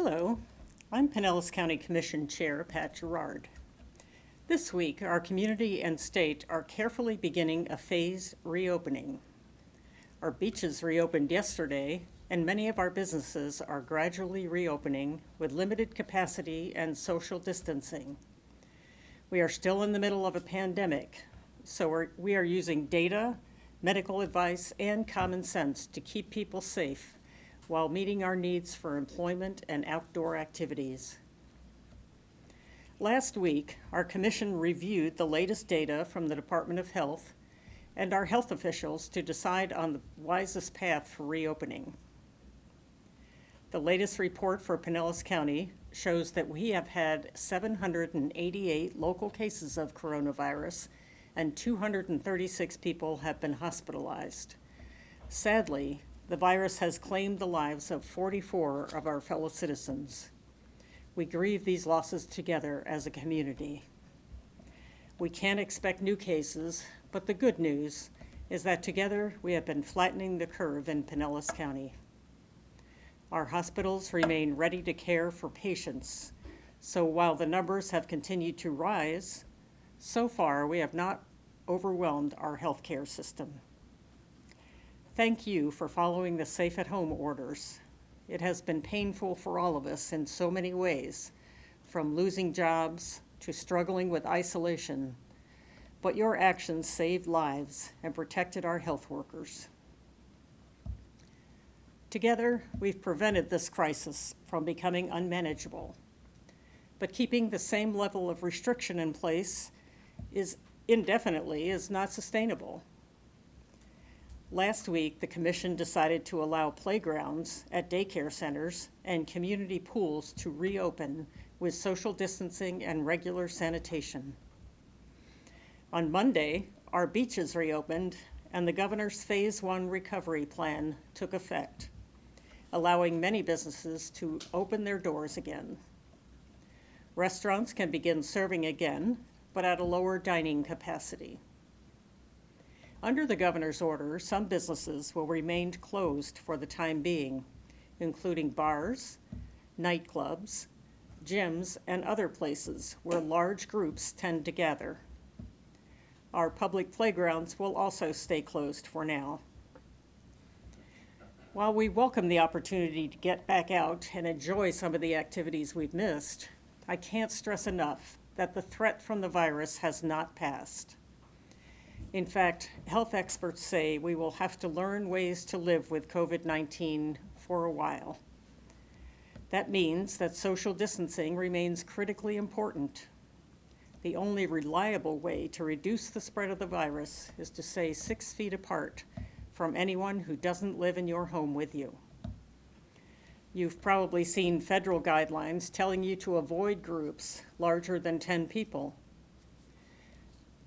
Hello, I'm Pinellas County Commission Chair Pat Gerard. This week, our community and state are carefully beginning a phased reopening. Our beaches reopened yesterday, and many of our businesses are gradually reopening with limited capacity and social distancing. We are still in the middle of a pandemic, so we are using data, medical advice, and common sense to keep people safe while meeting our needs for employment and outdoor activities. Last week, our commission reviewed the latest data from the Department of Health and our health officials to decide on the wisest path for reopening. The latest report for Pinellas County shows that we have had 788 local cases of coronavirus and 236 people have been hospitalized. Sadly, the virus has claimed the lives of 44 of our fellow citizens. We grieve these losses together as a community. We can't expect new cases, but the good news is that together we have been flattening the curve in Pinellas County. Our hospitals remain ready to care for patients, so while the numbers have continued to rise, so far we have not overwhelmed our healthcare system. Thank you for following the Safe at Home orders. It has been painful for all of us in so many ways, from losing jobs to struggling with isolation, but your actions saved lives and protected our health workers. Together, we've prevented this crisis from becoming unmanageable, but keeping the same level of restriction in place indefinitely is not sustainable. Last week, the Commission decided to allow playgrounds at daycare centers and community pools to reopen with social distancing and regular sanitation. On Monday, our beaches reopened and the governor's Phase 1 recovery plan took effect, allowing many businesses to open their doors again. Restaurants can begin serving again, but at a lower dining capacity. Under the governor's order, some businesses will remain closed for the time being, including bars, nightclubs, gyms, and other places where large groups tend to gather. Our public playgrounds will also stay closed for now. While we welcome the opportunity to get back out and enjoy some of the activities we've missed, I can't stress enough that the threat from the virus has not passed. In fact, health experts say we will have to learn ways to live with COVID-19 for a while. That means that social distancing remains critically important. The only reliable way to reduce the spread of the virus is to stay 6 feet apart from anyone who doesn't live in your home with you. You've probably seen federal guidelines telling you to avoid groups larger than 10 people.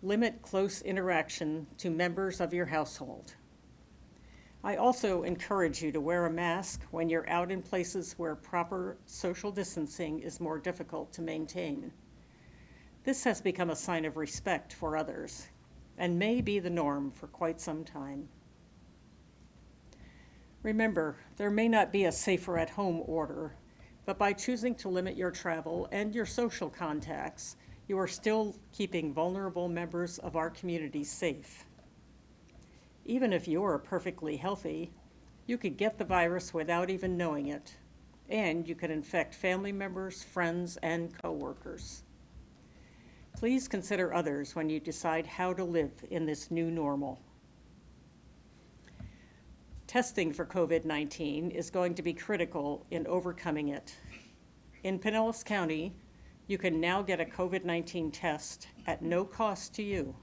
Limit close interaction to members of your household. I also encourage you to wear a mask when you're out in places where proper social distancing is more difficult to maintain. This has become a sign of respect for others and may be the norm for quite some time. Remember, there may not be a safer at home order, but by choosing to limit your travel and your social contacts, you are still keeping vulnerable members of our community safe. Even if you're perfectly healthy, you could get the virus without even knowing it, and you could infect family members, friends, and coworkers. Please consider others when you decide how to live in this new normal. Testing for COVID-19 is going to be critical in overcoming it. In Pinellas County, you can now get a COVID-19 test at no cost to you.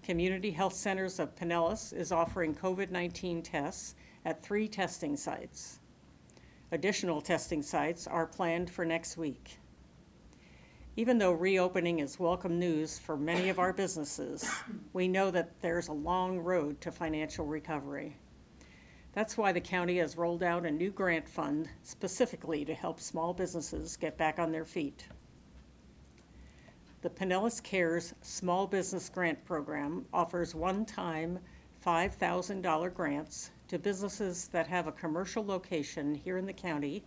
Community Health Centers of Pinellas is offering COVID-19 tests at 3 testing sites. Additional testing sites are planned for next week. Even though reopening is welcome news for many of our businesses, we know that there's a long road to financial recovery. That's why the county has rolled out a new grant fund specifically to help small businesses get back on their feet. The Pinellas Cares Small Business Grant Program offers one-time $5,000 grants to businesses that have a commercial location here in the county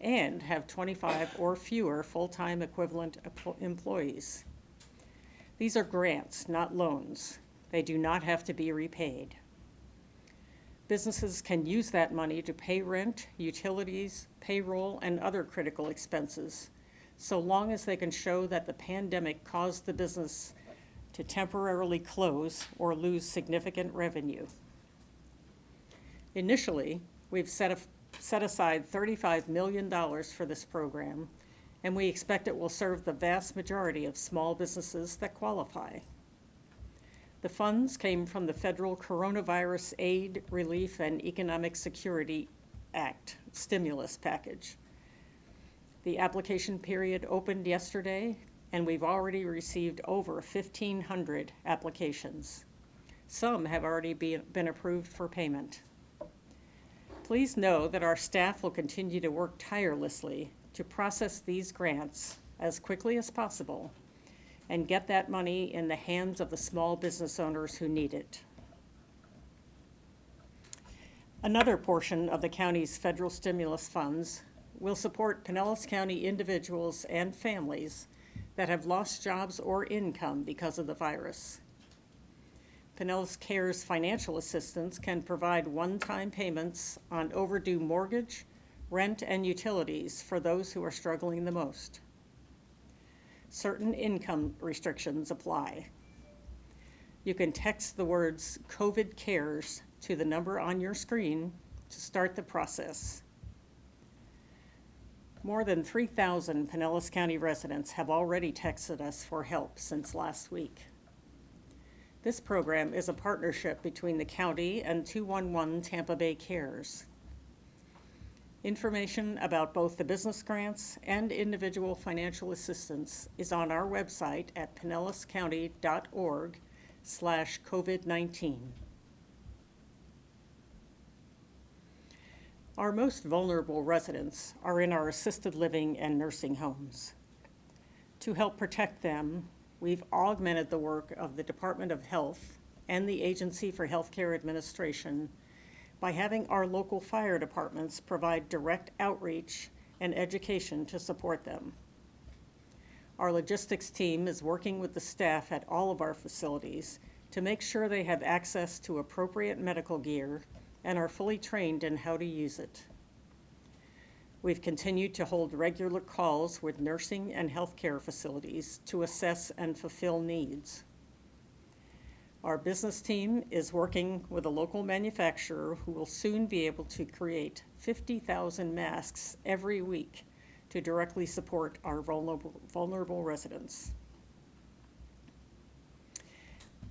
and have 25 or fewer full-time equivalent employees. These are grants, not loans. They do not have to be repaid. Businesses can use that money to pay rent, utilities, payroll, and other critical expenses, so long as they can show that the pandemic caused the business to temporarily close or lose significant revenue. Initially, we've set aside $35 million for this program, and we expect it will serve the vast majority of small businesses that qualify. The funds came from the Federal Coronavirus Aid, Relief, and Economic Security Act stimulus package. The application period opened yesterday, and we've already received over 1,500 applications. Some have already been approved for payment. Please know that our staff will continue to work tirelessly to process these grants as quickly as possible and get that money in the hands of the small business owners who need it. Another portion of the county's federal stimulus funds will support Pinellas County individuals and families that have lost jobs or income because of the virus. Pinellas Cares financial assistance can provide one-time payments on overdue mortgage, rent, and utilities for those who are struggling the most. Certain income restrictions apply. You can text the words COVID Cares to the number on your screen to start the process. More than 3,000 Pinellas County residents have already texted us for help since last week. This program is a partnership between the county and 211 Tampa Bay Cares. Information about both the business grants and individual financial assistance is on our website at pinellascounty.org/COVID-19. Our most vulnerable residents are in our assisted living and nursing homes. To help protect them, we've augmented the work of the Department of Health and the Agency for Healthcare Administration by having our local fire departments provide direct outreach and education to support them. Our logistics team is working with the staff at all of our facilities to make sure they have access to appropriate medical gear and are fully trained in how to use it. We've continued to hold regular calls with nursing and healthcare facilities to assess and fulfill needs. Our business team is working with a local manufacturer who will soon be able to create 50,000 masks every week to directly support our vulnerable residents.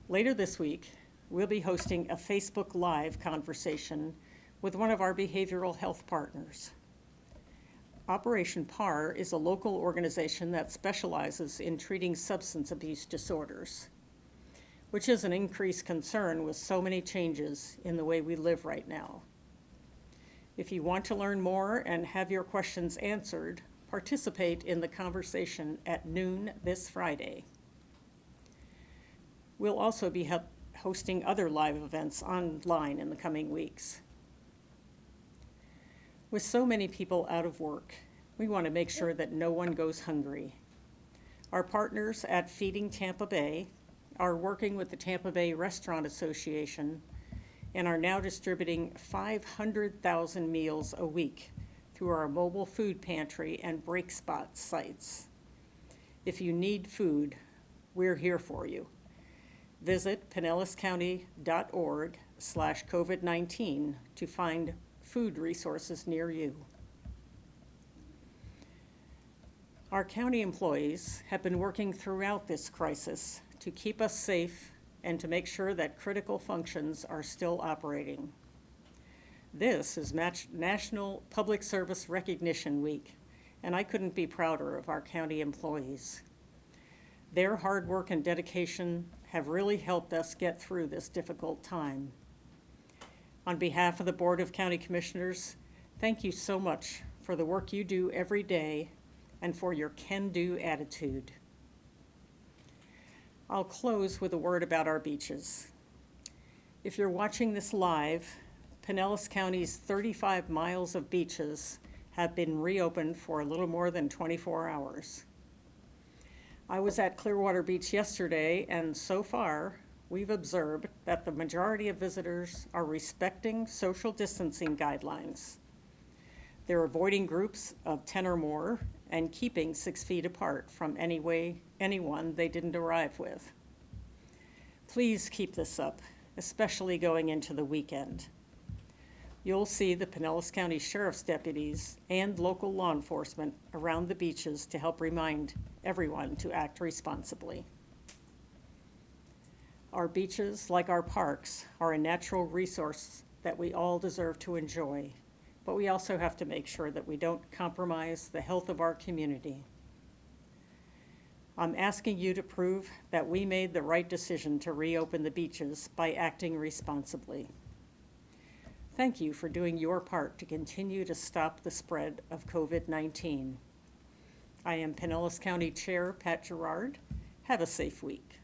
Later this week, we'll be hosting a Facebook Live conversation with one of our behavioral health partners. Operation PAR is a local organization that specializes in treating substance abuse disorders, which is an increased concern with so many changes in the way we live right now. If you want to learn more and have your questions answered, participate in the conversation at noon this Friday. We'll also be hosting other live events online in the coming weeks. With so many people out of work, we want to make sure that no one goes hungry. Our partners at Feeding Tampa Bay are working with the Tampa Bay Restaurant Association and are now distributing 500,000 meals a week through our mobile food pantry and break spot sites. If you need food, we're here for you. Visit pinellascounty.org/COVID-19 to find food resources near you. Our county employees have been working throughout this crisis to keep us safe and to make sure that critical functions are still operating. This is National Public Service Recognition Week, and I couldn't be prouder of our county employees. Their hard work and dedication have really helped us get through this difficult time. On behalf of the Board of County Commissioners, thank you so much for the work you do every day and for your can-do attitude. I'll close with a word about our beaches. If you're watching this live, Pinellas County's 35 miles of beaches have been reopened for a little more than 24 hours. I was at Clearwater Beach yesterday, and so far, we've observed that the majority of visitors are respecting social distancing guidelines. They're avoiding groups of 10 or more and keeping 6 feet apart from anyone they didn't arrive with. Please keep this up, especially going into the weekend. You'll see the Pinellas County Sheriff's deputies and local law enforcement around the beaches to help remind everyone to act responsibly. Our beaches, like our parks, are a natural resource that we all deserve to enjoy, but we also have to make sure that we don't compromise the health of our community. I'm asking you to prove that we made the right decision to reopen the beaches by acting responsibly. Thank you for doing your part to continue to stop the spread of COVID-19. I am Pinellas County Chair Pat Gerard. Have a safe week.